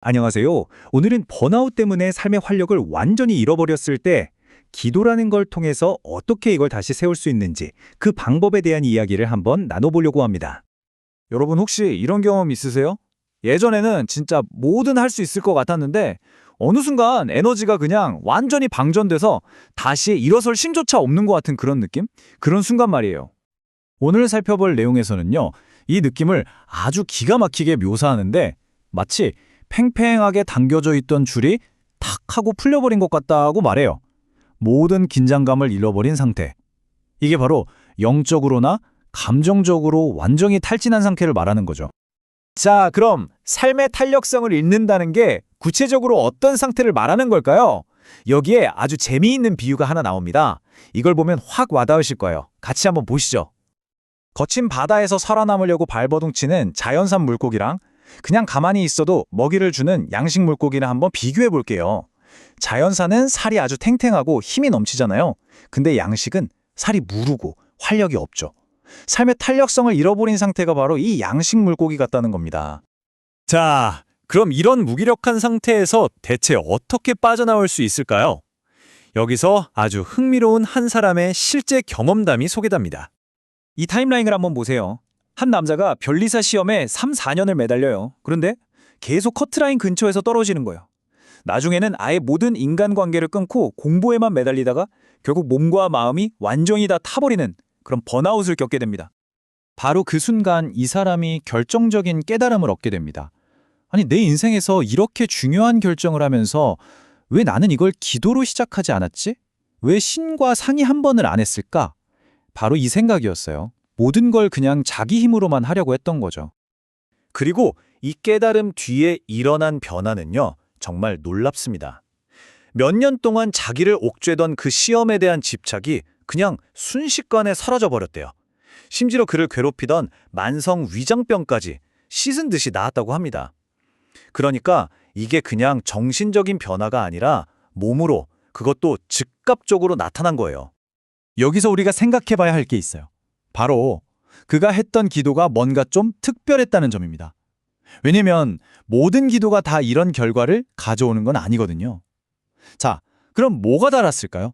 안녕하세요. 오늘은 번아웃 때문에 삶의 활력을 완전히 잃어버렸을 때 기도라는 걸 통해서 어떻게 이걸 다시 세울 수 있는지 그 방법에 대한 이야기를 한번 나눠보려고 합니다. 여러분 혹시 이런 경험 있으세요? 예전에는 진짜 뭐든 할 수 있을 것 같았는데 어느 순간 에너지가 그냥 완전히 방전돼서 다시 일어설 힘조차 없는 것 같은 그런 느낌? 그런 순간 말이에요. 오늘 살펴볼 내용에서는요, 이 느낌을 아주 기가 막히게 묘사하는데 마치 팽팽하게 당겨져 있던 줄이 탁 하고 풀려버린 것 같다고 말해요. 모든 긴장감을 잃어버린 상태. 이게 바로 영적으로나 감정적으로 완전히 탈진한 상태를 말하는 거죠. 자, 그럼 삶의 탄력성을 잃는다는 게 구체적으로 어떤 상태를 말하는 걸까요? 여기에 아주 재미있는 비유가 하나 나옵니다. 이걸 보면 확 와닿으실 거예요. 같이 한번 보시죠. 거친 바다에서 살아남으려고 발버둥치는 자연산 물고기랑 그냥 가만히 있어도 먹이를 주는 양식 물고기를 한번 비교해 볼게요. 자연산은 살이 아주 탱탱하고 힘이 넘치잖아요. 근데 양식은 살이 무르고 활력이 없죠. 삶의 탄력성을 잃어버린 상태가 바로 이 양식 물고기 같다는 겁니다. 자, 그럼 이런 무기력한 상태에서 대체 어떻게 빠져나올 수 있을까요? 여기서 아주 흥미로운 한 사람의 실제 경험담이 소개됩니다. 이 타임라인을 한번 보세요. 한 남자가 변리사 시험에 3, 4년을 매달려요. 그런데 계속 커트라인 근처에서 떨어지는 거예요. 나중에는 아예 모든 인간관계를 끊고 공부에만 매달리다가 결국 몸과 마음이 완전히 다 타버리는 그런 번아웃을 겪게 됩니다. 바로 그 순간 이 사람이 결정적인 깨달음을 얻게 됩니다. 아니, 내 인생에서 이렇게 중요한 결정을 하면서 왜 나는 이걸 기도로 시작하지 않았지? 왜 신과 상의 한 번을 안 했을까? 바로 이 생각이었어요. 모든 걸 그냥 자기 힘으로만 하려고 했던 거죠. 그리고 이 깨달음 뒤에 일어난 변화는요, 정말 놀랍습니다. 몇 년 동안 자기를 옥죄던 그 시험에 대한 집착이 그냥 순식간에 사라져버렸대요. 심지어 그를 괴롭히던 만성 위장병까지 씻은 듯이 나았다고 합니다. 그러니까 이게 그냥 정신적인 변화가 아니라 몸으로, 그것도 즉각적으로 나타난 거예요. 여기서 우리가 생각해봐야 할 게 있어요. 바로 그가 했던 기도가 뭔가 좀 특별했다는 점입니다. 왜냐면 모든 기도가 다 이런 결과를 가져오는 건 아니거든요. 자, 그럼 뭐가 달랐을까요?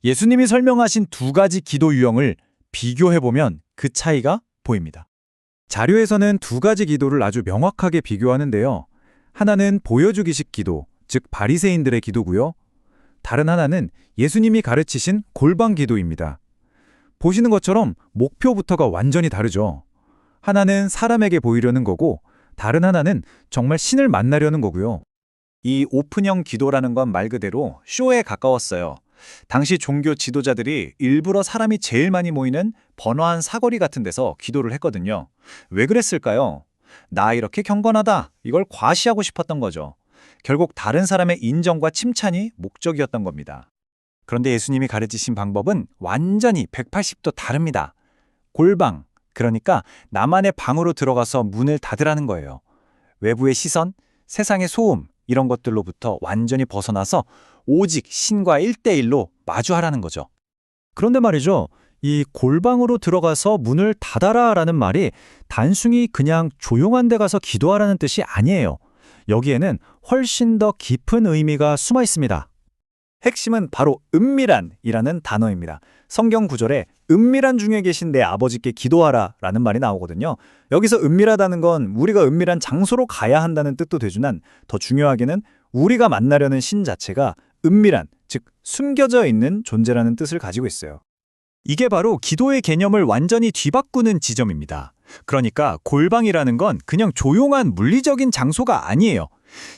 예수님이 설명하신 두 가지 기도 유형을 비교해보면 그 차이가 보입니다. 자료에서는 두 가지 기도를 아주 명확하게 비교하는데요. 하나는 보여주기식 기도, 즉 바리새인들의 기도고요. 다른 하나는 예수님이 가르치신 골방 기도입니다. 보시는 것처럼 목표부터가 완전히 다르죠. 하나는 사람에게 보이려는 거고 다른 하나는 정말 신을 만나려는 거고요. 이 오픈형 기도라는 건 말 그대로 쇼에 가까웠어요. 당시 종교 지도자들이 일부러 사람이 제일 많이 모이는 번화한 사거리 같은 데서 기도를 했거든요. 왜 그랬을까요? 나 이렇게 경건하다, 이걸 과시하고 싶었던 거죠. 결국 다른 사람의 인정과 칭찬이 목적이었던 겁니다. 그런데 예수님이 가르치신 방법은 완전히 180도 다릅니다. 골방, 그러니까 나만의 방으로 들어가서 문을 닫으라는 거예요. 외부의 시선, 세상의 소음, 이런 것들로부터 완전히 벗어나서 오직 신과 1대1로 마주하라는 거죠. 그런데 말이죠, 이 골방으로 들어가서 문을 닫아라 라는 말이 단순히 그냥 조용한 데 가서 기도하라는 뜻이 아니에요. 여기에는 훨씬 더 깊은 의미가 숨어 있습니다. 핵심은 바로 은밀한이라는 단어입니다. 성경 구절에 은밀한 중에 계신 내 아버지께 기도하라 라는 말이 나오거든요. 여기서 은밀하다는 건 우리가 은밀한 장소로 가야 한다는 뜻도 되지만 더 중요하게는 우리가 만나려는 신 자체가 은밀한, 즉 숨겨져 있는 존재라는 뜻을 가지고 있어요. 이게 바로 기도의 개념을 완전히 뒤바꾸는 지점입니다. 그러니까 골방이라는 건 그냥 조용한 물리적인 장소가 아니에요.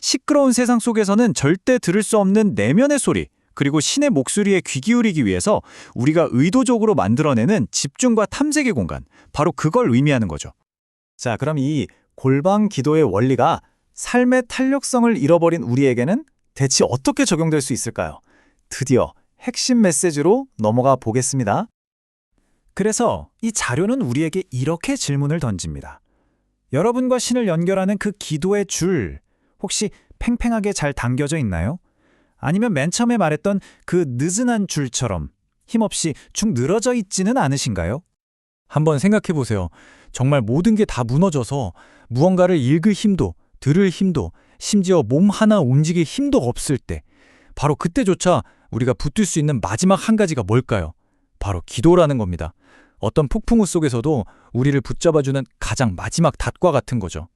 시끄러운 세상 속에서는 절대 들을 수 없는 내면의 소리, 그리고 신의 목소리에 귀 기울이기 위해서 우리가 의도적으로 만들어내는 집중과 탐색의 공간, 바로 그걸 의미하는 거죠. 자, 그럼 이 골방 기도의 원리가 삶의 탄력성을 잃어버린 우리에게는 대체 어떻게 적용될 수 있을까요? 드디어 핵심 메시지로 넘어가 보겠습니다. 그래서 이 자료는 우리에게 이렇게 질문을 던집니다. 여러분과 신을 연결하는 그 기도의 줄, 혹시 팽팽하게 잘 당겨져 있나요? 아니면 맨 처음에 말했던 그 느슨한 줄처럼 힘없이 축 늘어져 있지는 않으신가요? 한번 생각해 보세요. 정말 모든 게 다 무너져서 무언가를 읽을 힘도, 들을 힘도, 심지어 몸 하나 움직일 힘도 없을 때, 바로 그때조차 우리가 붙들 수 있는 마지막 한 가지가 뭘까요? 바로 기도라는 겁니다. 어떤 폭풍우 속에서도 우리를 붙잡아주는 가장 마지막 닷과 같은 거죠.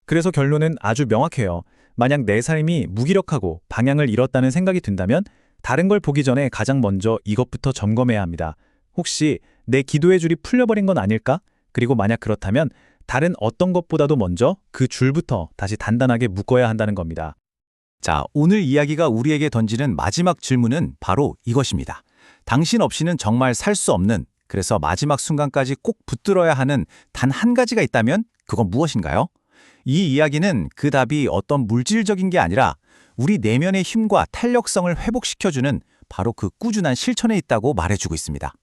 그래서 결론은 아주 명확해요. 만약 내 삶이 무기력하고 방향을 잃었다는 생각이 든다면 다른 걸 보기 전에 가장 먼저 이것부터 점검해야 합니다. 혹시 내 기도의 줄이 풀려버린 건 아닐까? 그리고 만약 그렇다면 다른 어떤 것보다도 먼저 그 줄부터 다시 단단하게 묶어야 한다는 겁니다. 자, 오늘 이야기가 우리에게 던지는 마지막 질문은 바로 이것입니다. 당신 없이는 정말 살 수 없는, 그래서 마지막 순간까지 꼭 붙들어야 하는 단 한 가지가 있다면 그건 무엇인가요? 이 이야기는 그 답이 어떤 물질적인 게 아니라 우리 내면의 힘과 탄력성을 회복시켜주는 바로 그 꾸준한 실천에 있다고 말해주고 있습니다.